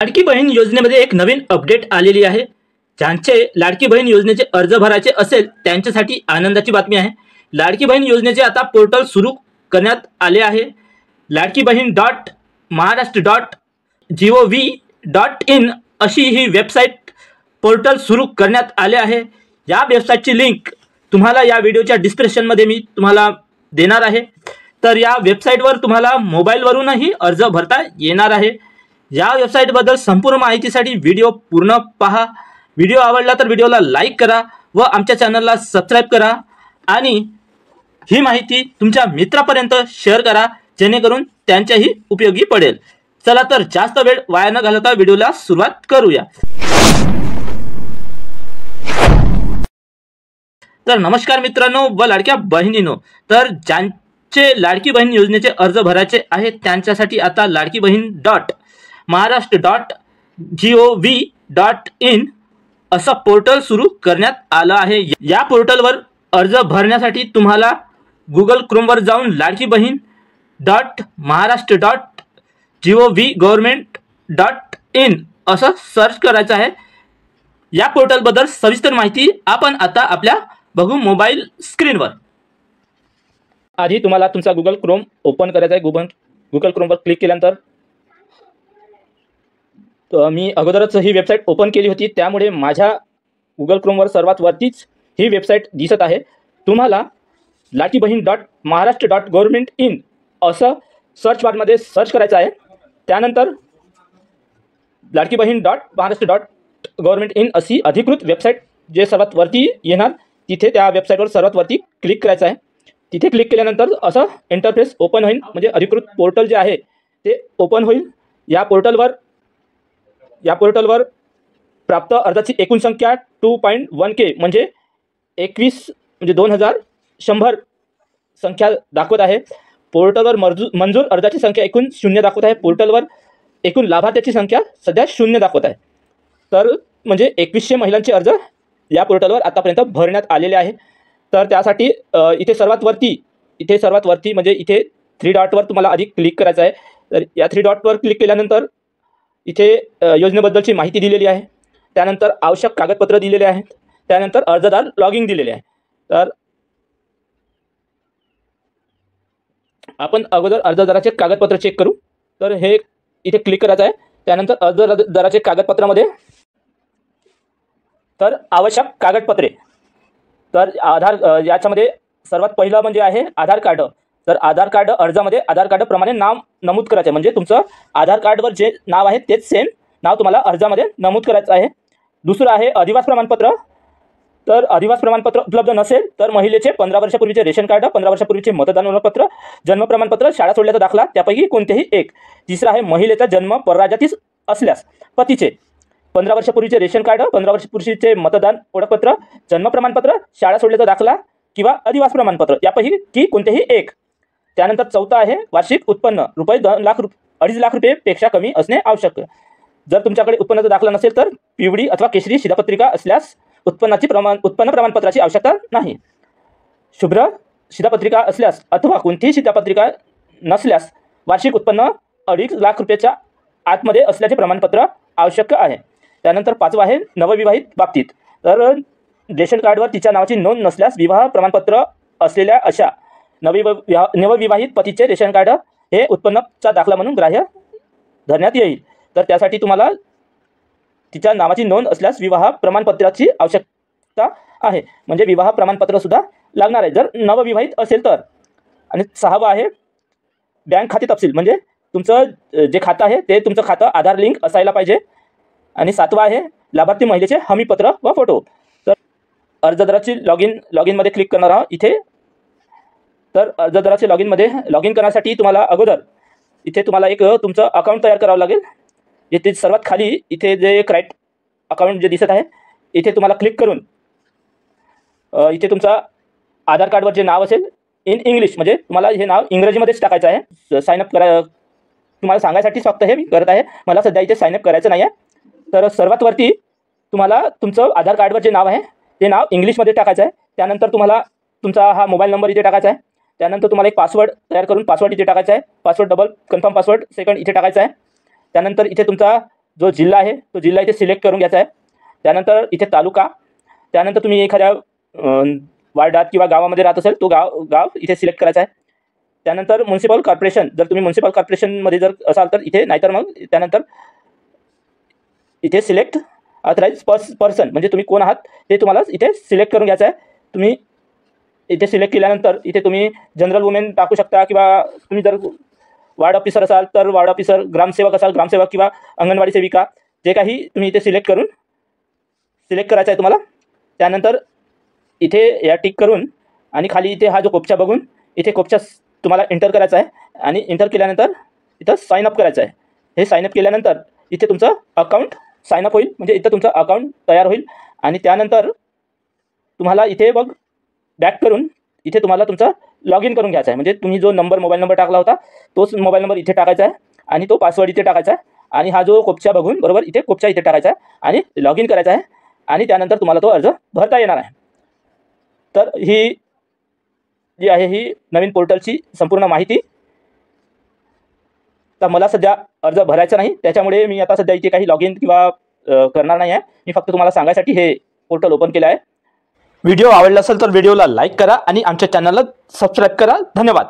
लाडकी बहीण योजनेमध्ये एक नवीन अपडेट आलेली आहे। ज्यांचे लाडकी बहीण योजनेचे अर्ज भरायचे असेल त्यांच्यासाठी आनंदाची बातमी आहे। लाडकी बहीण योजनेचे आता पोर्टल सुरू करण्यात आले आहे। लाडकी बहीण .महाराष्ट्र.gov.in अशी ही वेबसाईट पोर्टल सुरू करण्यात आले आहे। या वेबसाईटची लिंक तुम्हाला या व्हिडिओच्या डिस्क्रिप्शनमध्ये मी तुम्हाला देणार आहे। तर या वेबसाईटवर तुम्हाला मोबाईलवरूनही अर्ज भरता येणार आहे। या वेबसाईटबद्दल संपूर्ण माहितीसाठी व्हिडिओ पूर्ण पहा। व्हिडिओ आवडला तर व्हिडिओला लाईक करा व आमच्या चॅनलला सबस्क्राईब करा आणि ही माहिती तुमच्या मित्रांपर्यंत शेअर करा जेणेकरून त्यांच्याही उपयोगी पडेल। चला तर जास्त वेळ वाया न घालवता व्हिडिओला सुरुवात करूया। तर नमस्कार मित्रांनो व लाडक्या बहिणींनो, तर ज्यांचे लाडकी बहीण योजनेचे अर्ज भरायचे आहेत त्यांच्यासाठी आता लाडकी बहीण .महाराष्ट्र.gov.in असं पोर्टल सुरू करण्यात आलं आहे। या पोर्टलवर अर्ज भरण्यासाठी तुम्हाला गुगल क्रोमवर जाऊन लाडकी बहीण .महाराष्ट्र.gov.in असं सर्च करायचं आहे। या पोर्टलबद्दल सविस्तर माहिती आपण आता आपल्या बघू मोबाईल स्क्रीनवर। आधी तुम्हाला तुमचा गुगल क्रोम ओपन करायचा आहे। गुगल क्रोमवर क्लिक केल्यानंतर मी अगोदरच ही वेबसाईट ओपन केली होती, त्यामुळे माझ्या गुगल क्रोमवर सर्वात वरतीच ही वेबसाईट दिसत आहे। तुम्हाला लाडकी बहीण .महाराष्ट्र.gov.in असं सर्च बारमध्ये सर्च करायचं आहे। त्यानंतर लाडकी बहीण .महाराष्ट्र.gov.in अशी अधिकृत वेबसाईट जे सर्वात वरती येणार तिथे त्या वेबसाईटवर सर्वात वरती क्लिक करायचं आहे। तिथे क्लिक केल्यानंतर असं इंटरफेस ओपन होईल, म्हणजे अधिकृत पोर्टल जे आहे ते ओपन होईल। या पोर्टलवर प्राप्त अर्जाची एकूण संख्या 2.1K म्हणजे 21,100 संख्या दाखवत आहे। पोर्टलवर मंजूर अर्जाची संख्या एकूण 0 दाखवत आहे। पोर्टलवर एकूण लाभार्थ्याची संख्या सध्या 0 दाखवत आहे। तर म्हणजे 2100 महिलांचे अर्ज या पोर्टलवर आतापर्यंत भरण्यात आलेले आहे। तर त्यासाठी इथे सर्वात वरती म्हणजे इथे 3 डॉटवर तुम्हाला आधी क्लिक करायचं आहे। तर या 3 डॉटवर क्लिक केल्यानंतर इथे योजनेबद्दलची माहिती दिलेली आहे। त्यानंतर आवश्यक कागदपत्र दिलेले आहेत। त्यानंतर अर्जदार लॉगिन दिलेले आहे। तर आपण अगोदर अर्जदाराचे कागदपत्र चेक करू। तर हे इथे क्लिक करायचं आहे। त्यानंतर अर्जदाराचे कागदपत्रामध्ये तर आवश्यक कागदपत्रे, तर याच्यामध्ये सर्वात पहिलं म्हणजे आहे आधार कार्ड। तर आधार कार्ड अर्जामध्ये आधार कार्ड प्रमाणे नाव नमूद करायचे, म्हणजे तुमचं आधार कार्डवर जे नाव आहे तेच सेम नाव तुम्हाला अर्जामध्ये नमूद करायचं आहे। दुसरं आहे अधिवास प्रमाणपत्र। तर अधिवास प्रमाणपत्र उपलब्ध नसेल तर महिलेचे 15 वर्षापूर्वीचे रेशन कार्ड, 15 वर्षापूर्वीचे मतदान ओळखपत्र, जन्म प्रमाणपत्र, शाळा सोडल्याचा दाखला त्यापैकी कोणतेही एक। तिसरं आहे महिलेचा जन्म परराज्यातील असल्यास पतीचे 15 वर्षापूर्वीचे रेशन कार्ड, 15 वर्षापूर्वीचे मतदान ओळखपत्र, जन्म प्रमाणपत्र, शाळा सोडल्याचा दाखला किंवा अधिवास प्रमाणपत्र यापैकी कोणतेही एक। त्यानंतर चौथं आहे वार्षिक उत्पन्न ₹2.5 लाख पेक्षा कमी असणे आवश्यक। जर तुमच्याकडे उत्पन्नाचा दाखला नसेल तर पिवळी अथवा केशरी शिधापत्रिका असल्यास उत्पन्न प्रमाणपत्राची आवश्यकता नाही। शुभ्र शिधापत्रिका असल्यास अथवा कोणतीही शिधापत्रिका नसल्यास वार्षिक उत्पन्न ₹2.5 लाख आतमध्ये असल्याचे प्रमाणपत्र आवश्यक आहे। त्यानंतर 5वं आहे नवविवाहित बाबतीत। तर रेशन कार्डवर तिच्या नावाची नोंद नसल्यास विवाह प्रमाणपत्र असलेल्या अशा नवविवाहित पतीचे रेशन कार्ड हे उत्पन्नाचा दाखला म्हणून ग्राह्य धरण्यात येईल। तर त्यासाठी तुम्हाला तिच्या नावाची नोंद असल्यास विवाह प्रमाणपत्राची आवश्यकता आहे, म्हणजे विवाह प्रमाणपत्र सुद्धा लागणार आहे जर नवविवाहित असेल तर। आणि 6वं आहे बँक खाते तपशील, म्हणजे तुमचं जे खातं आहे ते तुमचं खातं आधार लिंक असायला पाहिजे। आणि 7वं आहे लाभार्थी महिलेचे हमीपत्र व फोटो। तर अर्जदाराची लॉगिनमध्ये क्लिक करणार आहोत इथे। तर अर्जदाराचे लॉगिन करण्यासाठी तुम्हाला अगोदर इथे तुम्हाला एक तुमचं अकाउंट तयार करावं लागेल। इथे सर्वात खाली इथे जे अकाउंट जे दिसत आहे इथे तुम्हाला क्लिक करून इथे तुमचा आधार कार्डवर जे नाव असेल इन इंग्लिश, म्हणजे तुम्हाला हे नाव इंग्रजीमध्येच टाकायचं आहे। साइनअप तुम्हाला सांगायसाठी फक्त हे मी करत आहे, मला सध्या इथे साइनअप करायचं नाही आहे। तर सर्वात वरती तुम्हाला तुमचं आधार कार्डवर जे नाव आहे ते नाव इंग्लिशमध्ये टाकायचं आहे। त्यानंतर तुम्हाला तुमचा हा मोबाईल नंबर इथे टाकायचा आहे। त्यानंतर तुम्हाला एक पासवर्ड तयार करून पासवर्ड इथे टाकायचा आहे। Password double confirm password second इथे टाकायचा आहे। त्यानंतर इथे तुमचा जो जिल्हा आहे तो जिल्हा इथे सिलेक्ट करून घ्यायचा आहे. त्यानंतर इथे तालुका, त्यानंतर तुम्ही एखाद्या वार्डात किंवा गावामध्ये राहत असेल तो गाव इथे सिलेक्ट करायचा आहे. त्यानंतर म्युन्सिपल कॉर्पोरेशन, जर तुम्ही म्युन्सिपल कॉर्पोरेशनमध्ये जर असाल तर इथे, नाहीतर मग त्यानंतर इथे सिलेक्ट ऑथराइज पर्सन, म्हणजे तुम्ही कोण आहात ते तुम्हाला इथे सिलेक्ट करून घ्यायचं आहे. तुम्ही इथे सिलेक्ट केल्यानंतर इथे तुम्ही जनरल वुमेन टाकू शकता, किंवा तुम्ही जर वार्ड ऑफिसर असाल तर वार्ड ऑफिसर, ग्रामसेवक असाल ग्रामसेवक, किंवा अंगणवाडी सेविका, जे काही तुम्ही इथे सिलेक्ट करायचं आहे तुम्हाला. त्यानंतर इथे या टिक करून आणि खाली इथे हा जो कोपचा बघून इथे कोपचा तुम्हाला एंटर करायचा आहे, आणि एंटर केल्यानंतर इथं साईन अप करायचं आहे. हे साईन अप केल्यानंतर इथे तुमचं अकाउंट साईन अप होईल, म्हणजे इथं तुमचं अकाउंट तयार होईल. आणि त्यानंतर तुम्हाला इथे बघ बॅक करून इथे तुम्हाला तुमचा लॉग इन करून घ्यायचा आहे. म्हणजे तुम्ही जो मोबाईल नंबर टाकला होता तोच मोबाईल नंबर इथे टाकायचा आहे, आणि तो पासवर्ड इथे टाकायचा आहे, आणि हा जो कोपचा बघून बरोबर इथे कोपचा इथे टाकायचा आहे, आणि लॉग इन करायचा आहे, आणि त्यानंतर तुम्हाला तो अर्ज भरता येणार आहे. तर ही जी आहे ही नवीन पोर्टलची संपूर्ण माहिती. तर मला सध्या अर्ज भरायचा नाही, त्याच्यामुळे मी आता सध्या इथे काही लॉग इन किंवा करणार नाही आहे. मी फक्त तुम्हाला सांगायसाठी हे पोर्टल ओपन केलं आहे. व्हिडिओ आवडला असेल तर व्हिडिओला लाईक करा आणि आमच्या चॅनलला सबस्क्राईब करा. धन्यवाद.